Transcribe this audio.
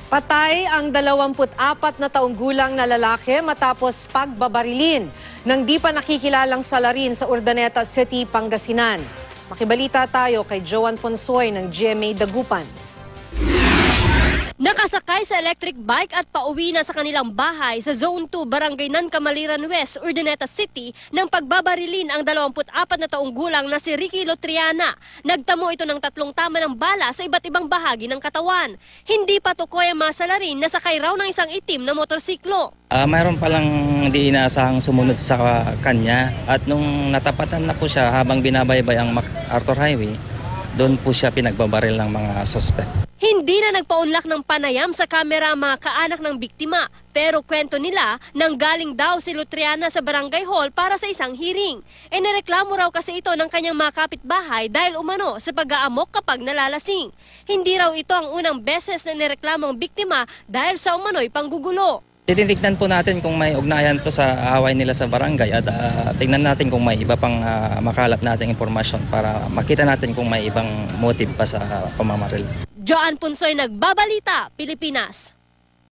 Patay ang 24 na taong gulang na lalaki matapos pagbabarilin ng di pa nakikilalang salarin sa Urdaneta City, Pangasinan. Makibalita tayo kay Joan Ponsoy ng GMA Dagupan. Nakasakay sa electric bike at pauwi na sa kanilang bahay sa Zone 2, Barangay Nancamaliran West, Urdaneta City nang pagbabarilin ang 24 na taong gulang na si Ricky Lotriana. Nagtamo ito ng 3 tama ng bala sa iba't ibang bahagi ng katawan. Hindi pa tukoy ang mga salarin na sakay raw ng isang itim na motorsiklo. Mayroon palang hindi inaasahang sumunod sa kanya at nung natapatan na po siya habang binabaybay ang MacArthur Highway, doon po siya pinagbabaril ng mga suspect. Hindi na nagpaunlak ng panayam sa kamera ang mga kaanak ng biktima, pero kwento nila nang galing daw si Lotriana sa barangay hall para sa isang hearing. Nireklamo raw kasi ito ng kanyang mga kapitbahay dahil umano sa pag-aamok kapag nalalasing. Hindi raw ito ang unang beses na nireklamo ang biktima dahil sa umano'y panggugulo. Titingnan po natin kung may ugnayan to sa away nila sa barangay at tingnan natin kung may iba pang makalap nating impormasyon para makita natin kung may ibang motive pa sa pamamaril. Joan Ponsoy, Nagbabalita, Pilipinas.